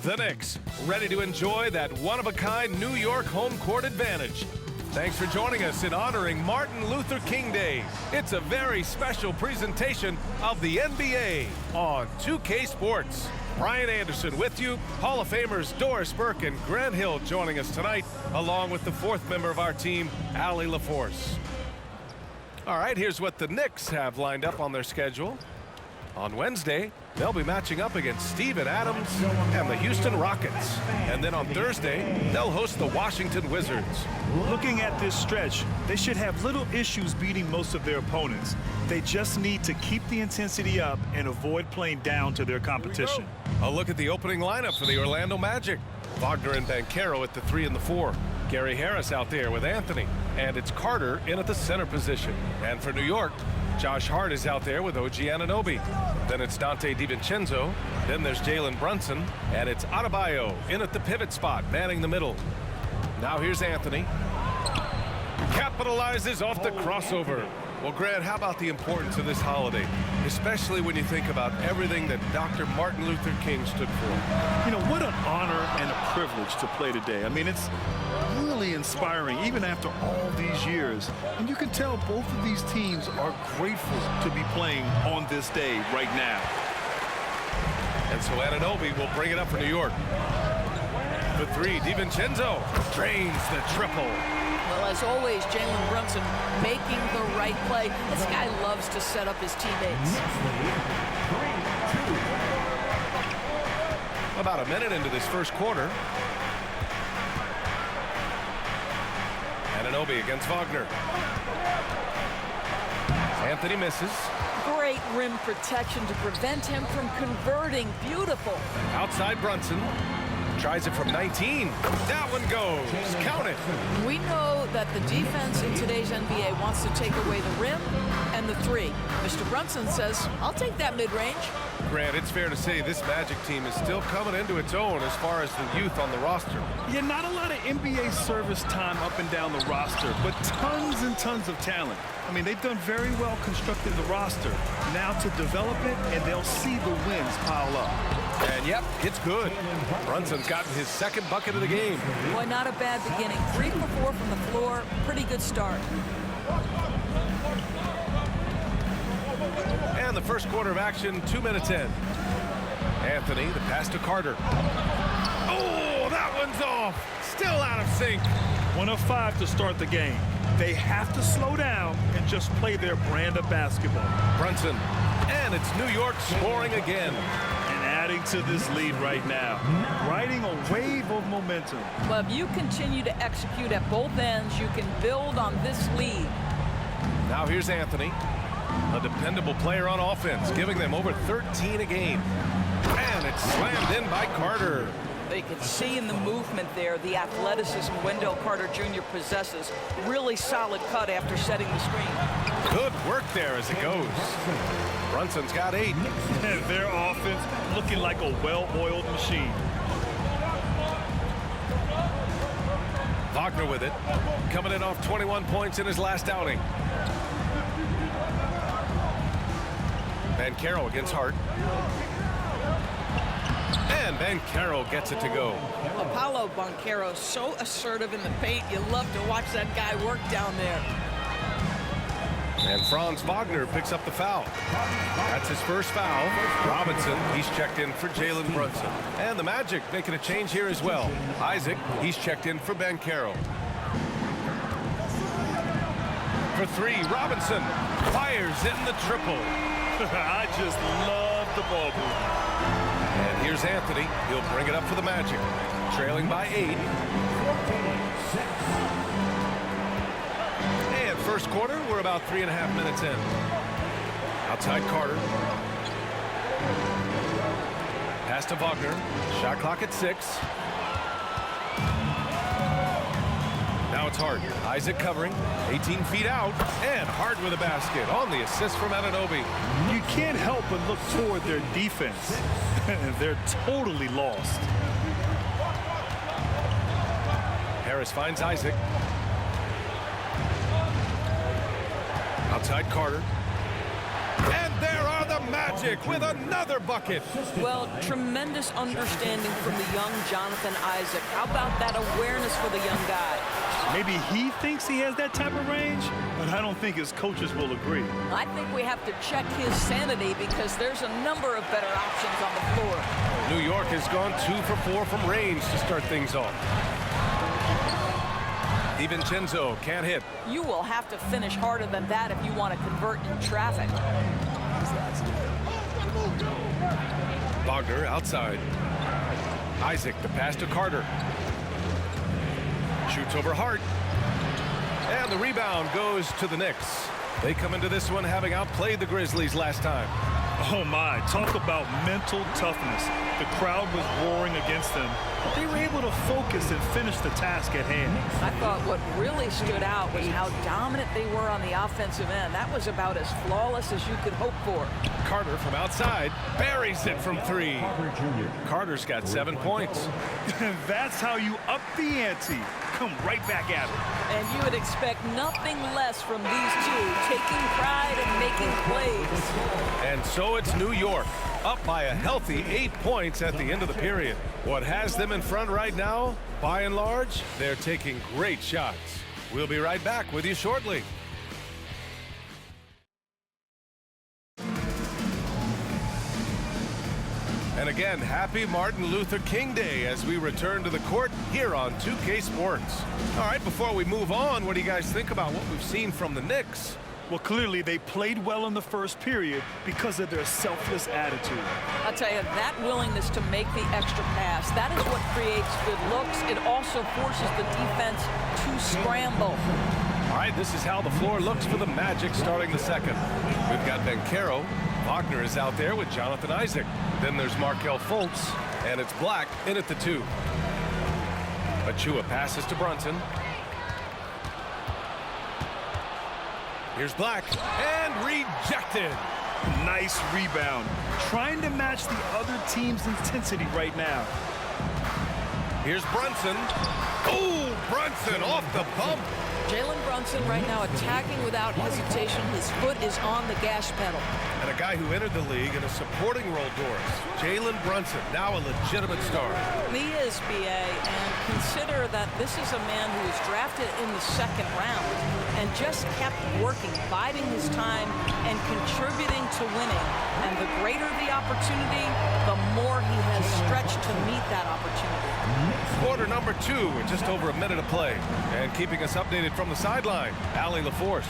The Knicks, ready to enjoy that one-of-a-kind New York home court advantage. Thanks for joining us in honoring Martin Luther King Day. It's a very special presentation of the NBA on 2K Sports. Brian Anderson with you, Hall of Famers Doris Burke and Grant Hill joining us tonight, along with the fourth member of our team, Allie LaForce. All right, here's what the Knicks have lined up on their schedule. On Wednesday, they'll be matching up against Steven Adams and the Houston Rockets. And then on Thursday, they'll host the Washington Wizards. Looking at this stretch, they should have little issues beating most of their opponents. They just need to keep the intensity up and avoid playing down to their competition. A look at the opening lineup for the Orlando Magic. Wagner and Banchero at the 3 and the 4. Gary Harris out there with Anthony. And it's Carter in at the center position. And for New York, Josh Hart is out there with OG Anunoby. Then it's Dante DiVincenzo. Then there's Jalen Brunson. And it's Adebayo in at the pivot spot, manning the middle. Now here's Anthony. Capitalizes off the crossover. Well, Grant, how about the importance of this holiday, especially when you think about everything that Dr. Martin Luther King stood for? You know, what an honor and a privilege to play today. I mean, it's really inspiring, even after all these years. And you can tell both of these teams are grateful to be playing on this day right now. And so Anunoby will bring it up for New York. The 3, DiVincenzo drains the triple. Well, as always, Jalen Brunson making the right play. This guy loves to set up his teammates. About a minute into this first quarter. Anunoby against Wagner. Anthony misses. Great rim protection to prevent him from converting. Beautiful. Outside Brunson. Tries it from 19. That one goes. Count it. We know that the defense in today's NBA wants to take away the rim and the 3. Mr. Brunson says, I'll take that mid-range. Grant, it's fair to say this Magic team is still coming into its own as far as the youth on the roster. Yeah, not a lot of NBA service time up and down the roster, but tons and tons of talent. I mean, they've done very well constructing the roster. Now to develop it, and they'll see the wins pile up. And yep, it's good. Brunson's gotten his second bucket of the game. Boy, not a bad beginning. 3 for 4 from the floor. Pretty good start. And the first quarter of action, 2 minutes in. Anthony, the pass to Carter. Oh, that one's off. Still out of sync. 1 of 5 to start the game. They have to slow down and just play their brand of basketball. Brunson, and it's New York scoring again. And adding to this lead right now. Riding a wave of momentum. Well, if you continue to execute at both ends, you can build on this lead. Now here's Anthony, a dependable player on offense, giving them over 13 a game. And it's slammed in by Carter. You can see in the movement there the athleticism Wendell Carter Jr. possesses. Really solid cut after setting the screen. Good work there as it goes. Brunson's got 8. And their offense looking like a well-oiled machine. Wagner with it, coming in off 21 points in his last outing. Banchero against Hart. And Banchero gets it to go. Apollo Banchero, so assertive in the paint. You love to watch that guy work down there. And Franz Wagner picks up the foul. That's his first foul. Robinson, he's checked in for Jalen Brunson. And the Magic making a change here as well. Isaac, he's checked in for Banchero. For 3, Robinson fires in the triple. I just love the ball movement. And here's Anthony. He'll bring it up for the Magic. Trailing by 8. And first quarter, we're about 3.5 minutes in. Outside Carter. Pass to Wagner. Shot clock at 6. Now it's Hart. Isaac covering. 18 feet out. And Hart with a basket on the assist from Anunoby. You can't help but look toward their defense. They're totally lost. Harris finds Isaac. Outside Carter. And there are the Magic Magic with another bucket. Well, tremendous understanding from the young Jonathan Isaac. How about that awareness for the young guy? Maybe he thinks he has that type of range, but I don't think his coaches will agree. I think we have to check his sanity because there's a number of better options on the floor. New York has gone 2 for 4 from range to start things off. DiVincenzo can't hit. You will have to finish harder than that if you want to convert in traffic. Wagner outside. Isaac, the pass to Carter. Shoots over Hart. And the rebound goes to the Knicks. They come into this one having outplayed the Grizzlies last time. Oh my, talk about mental toughness. The crowd was roaring against them, but they were able to focus and finish the task at hand. I thought what really stood out was how dominant they were on the offensive end. That was about as flawless as you could hope for. Carter from outside buries it from 3. Carter's got 7 points. And that's how you up the ante. Come right back at it. And you would expect nothing less from these two, taking pride and making plays. And so it's New York, up by a healthy 8 points at the end of the period. What has them in front right now? By and large, they're taking great shots. We'll be right back with you shortly. And again, happy Martin Luther King Day as we return to the court here on 2K Sports. All right, before we move on, what do you guys think about what we've seen from the Knicks? Well, clearly they played well in the first period because of their selfless attitude. I'll tell you, that willingness to make the extra pass, that is what creates good looks. It also forces the defense to scramble. All right, this is how the floor looks for the Magic starting the second. We've got Banchero. Wagner is out there with Jonathan Isaac. Then there's Markelle Fultz, and it's Black in at the 2. Achua passes to Brunson. Here's Black, and rejected. Nice rebound. Trying to match the other team's intensity right now. Here's Brunson. Oh, Brunson off the bump. Jalen Brunson right now attacking without hesitation. His foot is on the gas pedal. And a guy who entered the league in a supporting role, Doris. Jalen Brunson, now a legitimate star. He is, B.A., and consider that this is a man who was drafted in the second round and just kept working, biding his time, and contributing to winning. And the greater the opportunity, the more he has stretched to meet that opportunity. Quarter number 2 with just over a minute of play. And keeping us updated from the sideline, Allie LaForce.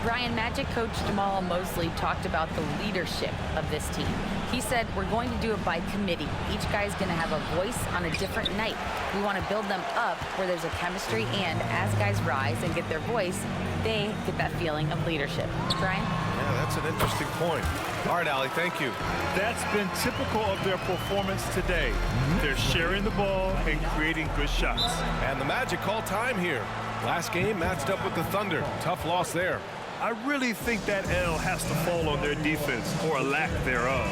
Brian, Magic coach Jamal Mosley talked about the leadership of this team. He said, we're going to do it by committee. Each guy's going to have a voice on a different night. We want to build them up where there's a chemistry, and as guys rise and get their voice, they get that feeling of leadership. Brian? Yeah, that's an interesting point. All right, Allie, thank you. That's been typical of their performance today. They're sharing the ball and creating good shots. And the Magic call time here. Last game matched up with the Thunder. Tough loss there. I really think that L has to fall on their defense, or a lack thereof.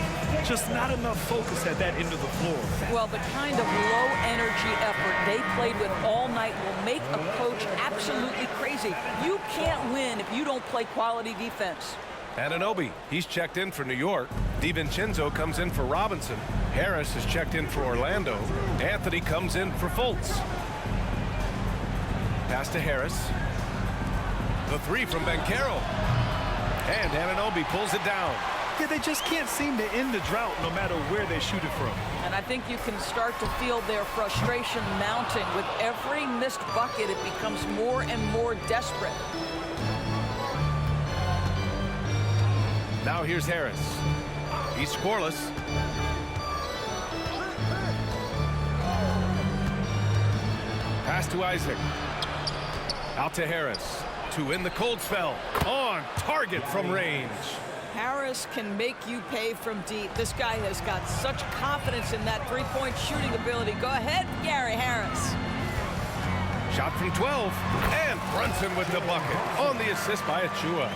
Just not enough focus at that end of the floor. Well, the kind of low-energy effort they played with all night will make a coach absolutely crazy. You can't win if you don't play quality defense. Anunoby, he's checked in for New York. DiVincenzo comes in for Robinson. Harris is checked in for Orlando. Anthony comes in for Fultz. Pass to Harris. The 3 from Banchero. And Anunoby pulls it down. Yeah, they just can't seem to end the drought no matter where they shoot it from. And I think you can start to feel their frustration mounting. With every missed bucket, it becomes more and more desperate. Now here's Harris. He's scoreless. Pass to Isaac. Out to Harris. To in the cold spell. On target from range. Harris can make you pay from deep. This guy has got such confidence in that three-point shooting ability. Go ahead, Gary Harris. Shot from 12, and Brunson with the bucket on the assist by Achua.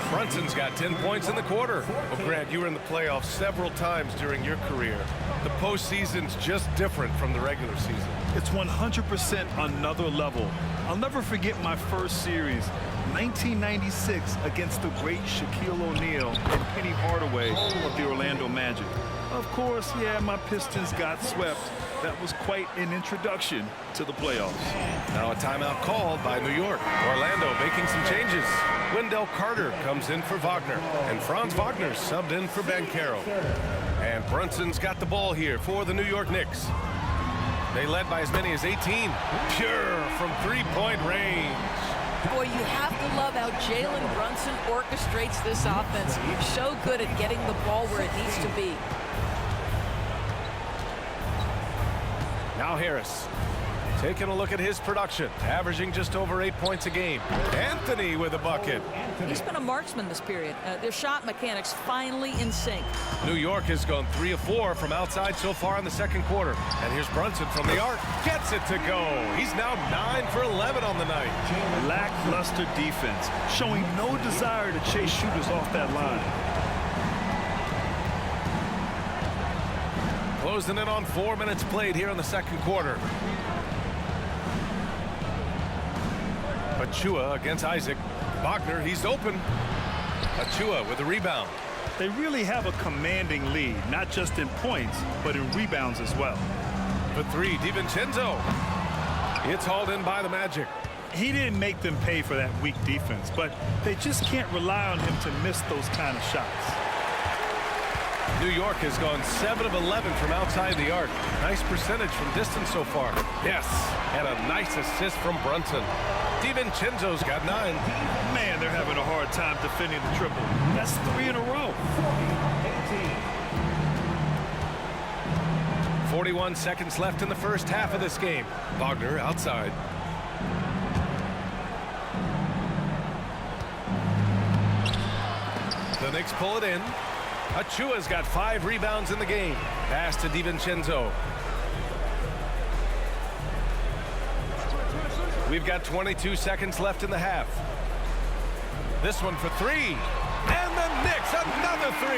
Brunson's got 10 points in the quarter. Well, Grant, you were in the playoffs several times during your career. The postseason's just different from the regular season. It's 100% another level. I'll never forget my first series. 1996 against the great Shaquille O'Neal and Penny Hardaway of the Orlando Magic. Of course, yeah, my Pistons got swept. That was quite an introduction to the playoffs. Now a timeout called by New York. Orlando making some changes. Wendell Carter comes in for Wagner, and Franz Wagner subbed in for Banchero. And Brunson's got the ball here for the New York Knicks. They led by as many as 18. Pure from three-point range. Boy, you have to love how Jalen Brunson orchestrates this offense. So good at getting the ball where it needs to be. Now Harris, taking a look at his production, averaging just over 8 points a game. Anthony with a bucket. He's been a marksman this period. Their shot mechanics finally in sync. New York has gone 3 of 4 from outside so far in the second quarter. And here's Brunson from the arc. Gets it to go. He's now 9 for 11 on the night. Lackluster defense, showing no desire to chase shooters off that line. Closing in on 4 minutes played here in the second quarter. Achua against Isaac. Wagner, he's open. Achua with a rebound. They really have a commanding lead, not just in points, but in rebounds as well. For three, DiVincenzo. It's hauled in by the Magic. He didn't make them pay for that weak defense, but they just can't rely on him to miss those kind of shots. New York has gone 7 of 11 from outside the arc. Nice percentage from distance so far. Yes, and a nice assist from Brunson. DiVincenzo's got 9. Man, they're having a hard time defending the triple. That's 3 in a row. 41 seconds left in the first half of this game. Wagner outside. The Knicks pull it in. Achua's got 5 rebounds in the game. Pass to DiVincenzo. We've got 22 seconds left in the half. This one for 3. And the Knicks, another 3.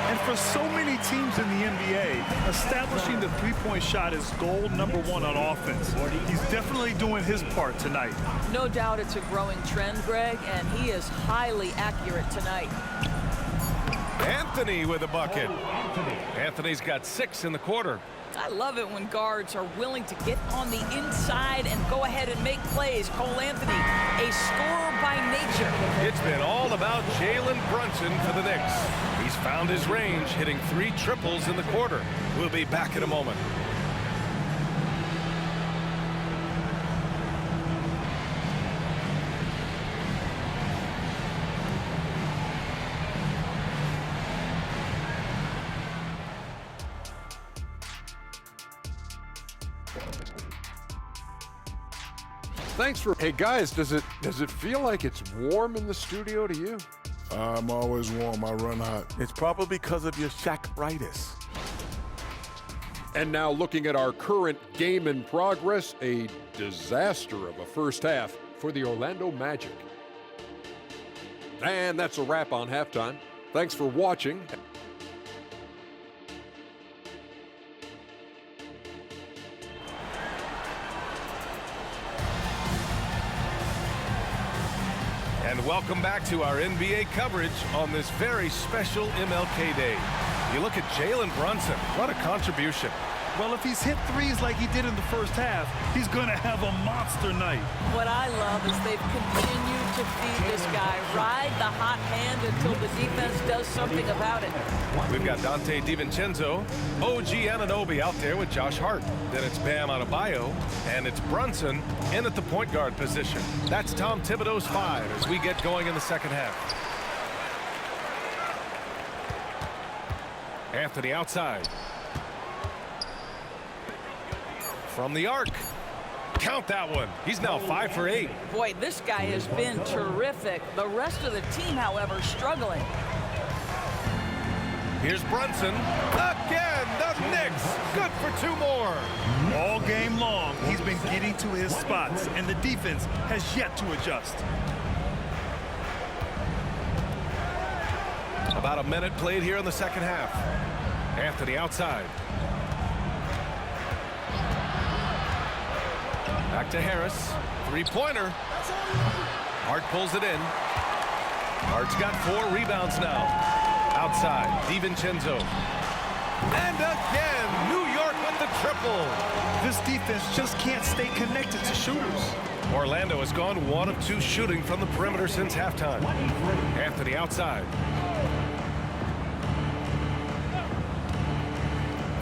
And for so many teams in the NBA, establishing the three-point shot is goal number 1 on offense. He's definitely doing his part tonight. No doubt it's a growing trend, Greg, and he is highly accurate tonight. Anthony with a bucket. Anthony's got 6 in the quarter. I love it when guards are willing to get on the inside and go ahead and make plays. Cole Anthony, a scorer by nature. It's been all about Jalen Brunson for the Knicks. He's found his range, hitting 3 triples in the quarter. We'll be back in a moment. Thanks for. Hey guys, does it feel like it's warm in the studio to you? I'm always warm. I run hot. It's probably because of your Shaq-ritis. And now looking at our current game in progress, a disaster of a first half for the Orlando Magic. And that's a wrap on halftime. Thanks for watching. And welcome back to our NBA coverage on this very special MLK Day. You look at Jalen Brunson, what a contribution. Well, if he's hit threes like he did in the first half, he's going to have a monster night. What I love is they've continued to feed this guy. Ride the hot hand until the defense does something about it. We've got Dante DiVincenzo, OG Anunoby out there with Josh Hart. Then it's Bam Adebayo, and it's Brunson in at the point guard position. That's Tom Thibodeau's 5 as we get going in the second half. Anthony outside. From the arc. Count that one. He's now 5 for 8. Boy, this guy has been terrific. The rest of the team, however, struggling. Here's Brunson. Again, the Knicks. Good for 2 more. All game long, he's been getting to his spots, and the defense has yet to adjust. About a minute played here in the second half. Anthony outside. Back to Harris. 3-pointer. Hart pulls it in. Hart's got 4 rebounds now. Outside, DiVincenzo. And again, New York with the triple. This defense just can't stay connected to shooters. Orlando has gone 1 of 2 shooting from the perimeter since halftime. Anthony outside.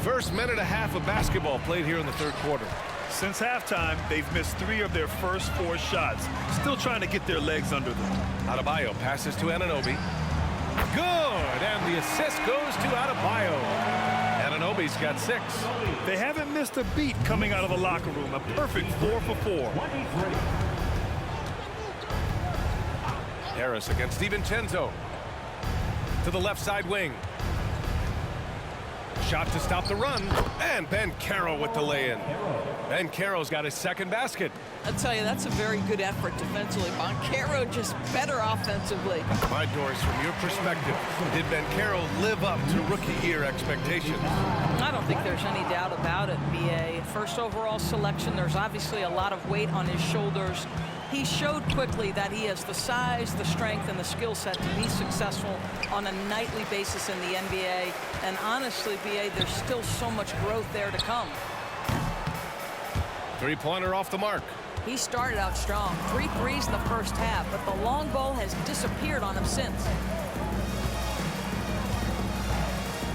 First minute and a half of basketball played here in the third quarter. Since halftime, they've missed 3 of their first 4 shots. Still trying to get their legs under them. Adebayo passes to Anunoby. Good, and the assist goes to Adebayo. Anunoby's got 6. They haven't missed a beat coming out of the locker room. A perfect 4 for 4. Harris against DiVincenzo. To the left side wing. Shot to stop the run, and Banchero with the lay-in. Banchero's got his second basket. I'll tell you, that's a very good effort defensively. Banchero just better offensively. My Doris, from your perspective, did Banchero live up to rookie year expectations? I don't think there's any doubt about it, B.A. First overall selection, there's obviously a lot of weight on his shoulders. He showed quickly that he has the size, the strength, and the skill set to be successful on a nightly basis in the NBA. And honestly, B.A., there's still so much growth there to come. Three-pointer off the mark. He started out strong. 3 threes in the first half, but the long ball has disappeared on him since.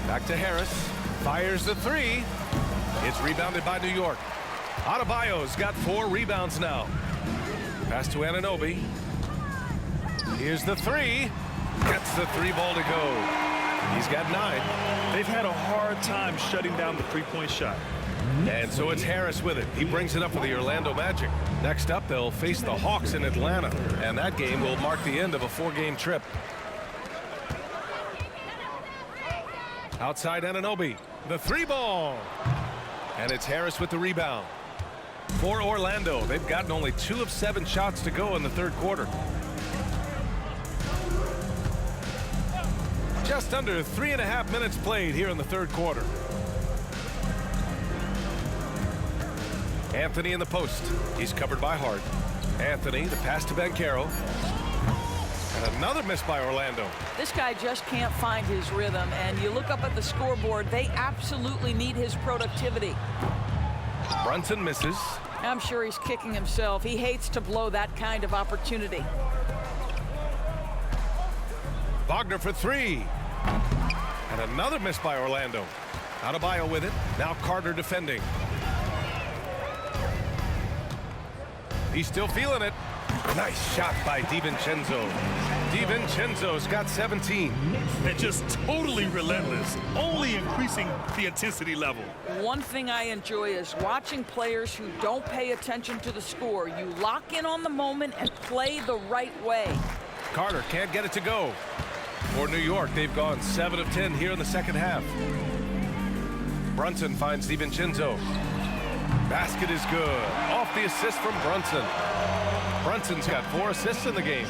Back to Harris. Fires the 3. It's rebounded by New York. Adebayo's got 4 rebounds now. Pass to Anunoby. Here's the 3. Gets the 3 ball to go. He's got 9. They've had a hard time shutting down the 3-point shot. And so it's Harris with it. He brings it up for the Orlando Magic. Next up, they'll face the Hawks in Atlanta. And that game will mark the end of a 4-game trip. Outside Anunoby. The 3 ball. And it's Harris with the rebound. For Orlando, they've gotten only 2 of 7 shots to go in the third quarter. Just under 3.5 minutes played here in the third quarter. Anthony in the post. He's covered by Hart. Anthony, the pass to Banchero. And another miss by Orlando. This guy just can't find his rhythm, and you look up at the scoreboard, they absolutely need his productivity. Brunson misses. I'm sure he's kicking himself. He hates to blow that kind of opportunity. Wagner for 3. And another miss by Orlando. Adebayo with it. Now Carter defending. He's still feeling it. Nice shot by DiVincenzo. DiVincenzo's got 17. They're just totally relentless, only increasing the intensity level. One thing I enjoy is watching players who don't pay attention to the score. You lock in on the moment and play the right way. Carter can't get it to go. For New York, they've gone 7 of 10 here in the second half. Brunson finds DiVincenzo. Basket is good. Off the assist from Brunson. Brunson's got 4 assists in the game.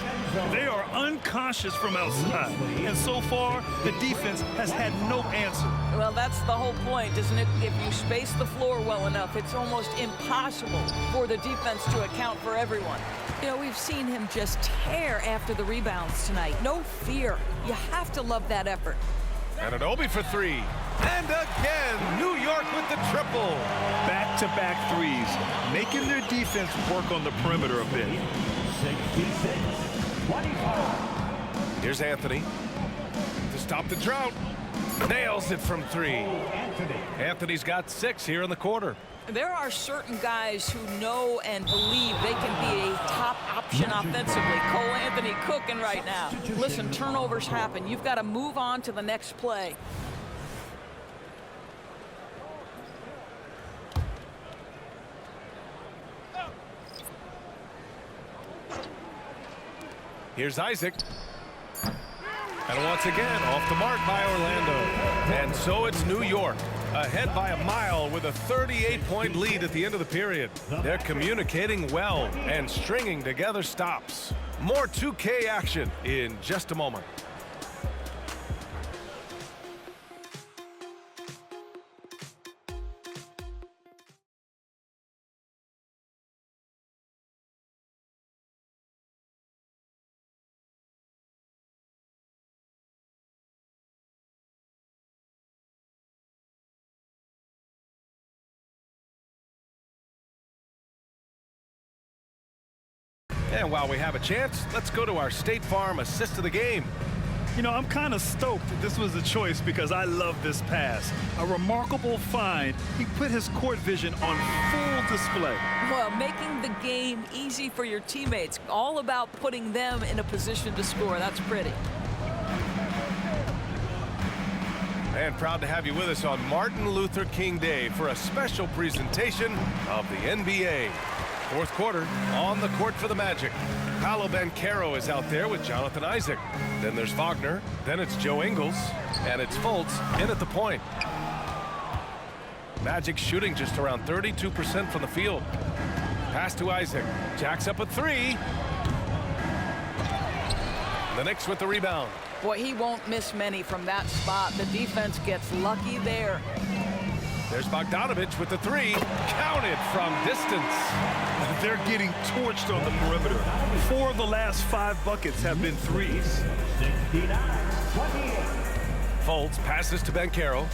They are unconscious from outside, and so far, the defense has had no answer. Well, that's the whole point, isn't it? If you space the floor well enough, it's almost impossible for the defense to account for everyone. You know, we've seen him just tear after the rebounds tonight. No fear. You have to love that effort. Anunoby for 3. And again, New York with the triple. Back-to-back threes, making their defense work on the perimeter a bit. Here's Anthony to stop the drought. Nails it from 3. Anthony's got 6 here in the quarter. There are certain guys who know and believe they can be a top option offensively. Cole Anthony cooking right now. Listen, turnovers happen. You've got to move on to the next play. Here's Isaac. And once again, off the mark by Orlando. And so it's New York, ahead by a mile with a 38-point lead at the end of the period. They're communicating well and stringing together stops. More 2K action in just a moment. And while we have a chance, let's go to our State Farm assist of the game. You know, I'm kind of stoked that this was a choice because I love this pass. A remarkable find. He put his court vision on full display. Well, making the game easy for your teammates. All about putting them in a position to score. That's pretty. And proud to have you with us on Martin Luther King Day for a special presentation of the NBA. Fourth quarter, on the court for the Magic. Paolo Banchero is out there with Jonathan Isaac. Then there's Wagner. Then it's Joe Ingles. And it's Fultz in at the point. Magic shooting just around 32% from the field. Pass to Isaac. Jacks up a three. The Knicks with the rebound. Boy, he won't miss many from that spot. The defense gets lucky there. There's Bogdanovich with the three. Counted from distance. They're getting torched on the perimeter. 4 of the last 5 buckets have been threes. Fultz passes to Banchero.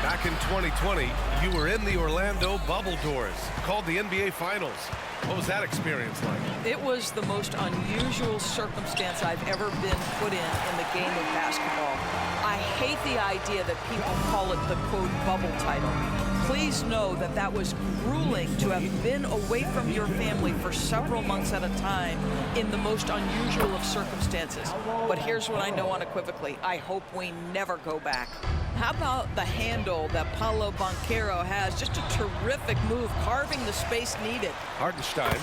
Back in 2020, you were in the Orlando bubble doors, called the NBA Finals. What was that experience like? It was the most unusual circumstance I've ever been put in the game of basketball. I hate the idea that people call it the quote bubble title. Please know that that was grueling to have been away from your family for several months at a time in the most unusual of circumstances. But here's what I know unequivocally. I hope we never go back. How about the handle that Paolo Banchero has? Just a terrific move, carving the space needed. Hartenstein,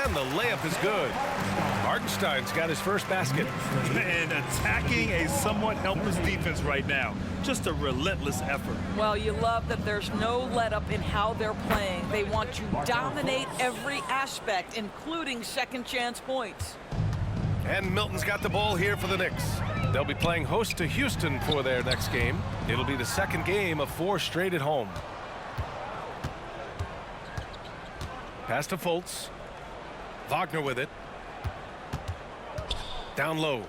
and the layup is good. Hartenstein's got his first basket. And attacking a somewhat helpless defense right now. Just a relentless effort. Well, you love that there's no let-up in how they're playing. They want to dominate every aspect, including second-chance points. And Milton's got the ball here for the Knicks. They'll be playing host to Houston for their next game. It'll be the second game of 4 straight at home. Pass to Fultz. Wagner with it. Down low.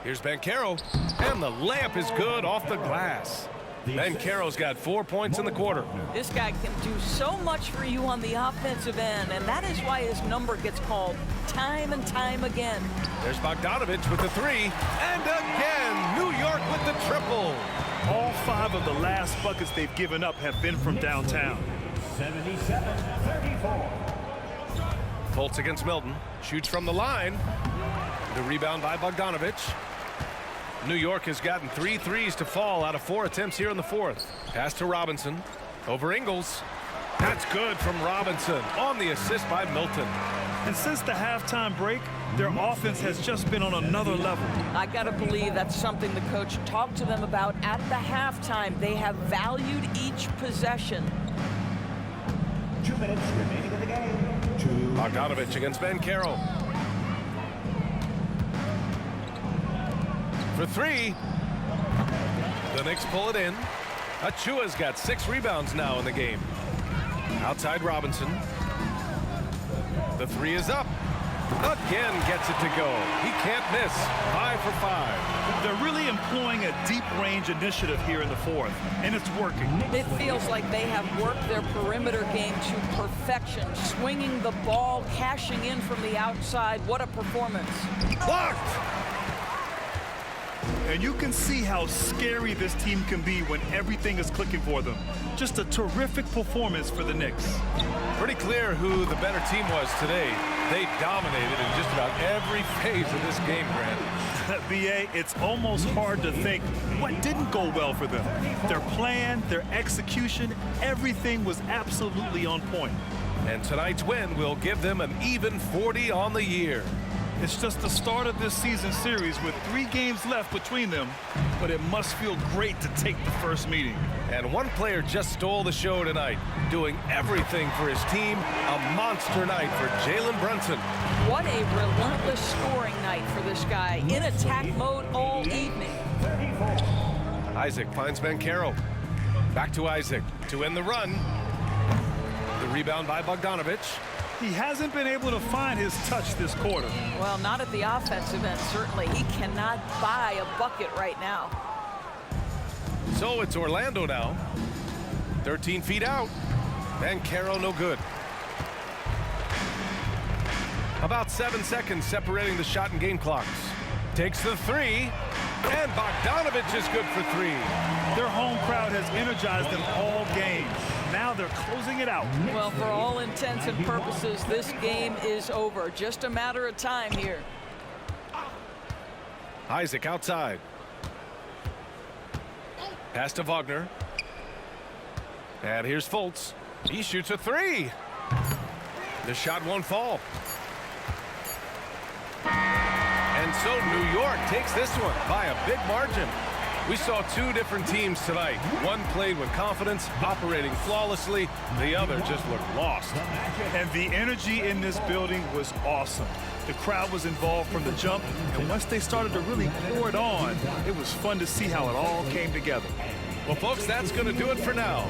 Here's Banchero. And the layup is good off the glass. Banchero's got 4 points in the quarter. This guy can do so much for you on the offensive end, and that is why his number gets called time and time again. There's Bogdanovich with the three. And again, New York with the triple. All 5 of the last buckets they've given up have been from downtown. 77-34. Fultz against Milton. Shoots from the line. The rebound by Bogdanovich. New York has gotten 3 threes to fall out of 4 attempts here in the fourth. Pass to Robinson. Over Ingles. That's good from Robinson on the assist by Milton. And since the halftime break, their offense has just been on another level. I got to believe that's something the coach talked to them about at the halftime. They have valued each possession. 2 minutes remaining in the game. Bogdanovich against Banchero. For 3. The Knicks pull it in. Achua's got 6 rebounds now in the game. Outside Robinson. The 3 is up. Again gets it to go. He can't miss. 5 for 5. They're really employing a deep range initiative here in the fourth, and it's working. It feels like they have worked their perimeter game to perfection, swinging the ball, cashing in from the outside. What a performance. Blocked! And you can see how scary this team can be when everything is clicking for them. Just a terrific performance for the Knicks. Pretty clear who the better team was today. They dominated in just about every phase of this game, Grant. BA, it's almost hard to think what didn't go well for them. Their plan, their execution, everything was absolutely on point. And tonight's win will give them an even 40 on the year. It's just the start of this season series with 3 games left between them, but it must feel great to take the first meeting. And one player just stole the show tonight, doing everything for his team. A monster night for Jalen Brunson. What a relentless scoring night for this guy. In attack mode all evening. Isaac finds Banchero. Back to Isaac to end the run. The rebound by Bogdanovich. He hasn't been able to find his touch this quarter. Well, not at the offensive end, certainly. He cannot buy a bucket right now. So it's Orlando now. 13 feet out. Banchero no good. About 7 seconds separating the shot and game clocks. Takes the three, and Bogdanovich is good for three. Their home crowd has energized them all game. Now they're closing it out. Well, for all intents and purposes, this game is over. Just a matter of time here. Isaac outside. Pass to Wagner. And here's Fultz. He shoots a three. The shot won't fall. And so New York takes this one by a big margin. We saw two different teams tonight. One played with confidence, operating flawlessly. The other just looked lost. And the energy in this building was awesome. The crowd was involved from the jump, and once they started to really pour it on, it was fun to see how it all came together. Well, folks, that's going to do it for now.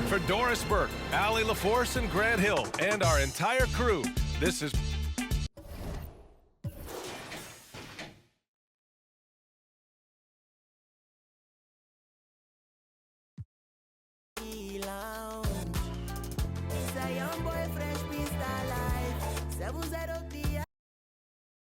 For Doris Burke, Allie LaForce, and Grant Hill, and our entire crew, this is... It's a young boy, fresh pista life. 703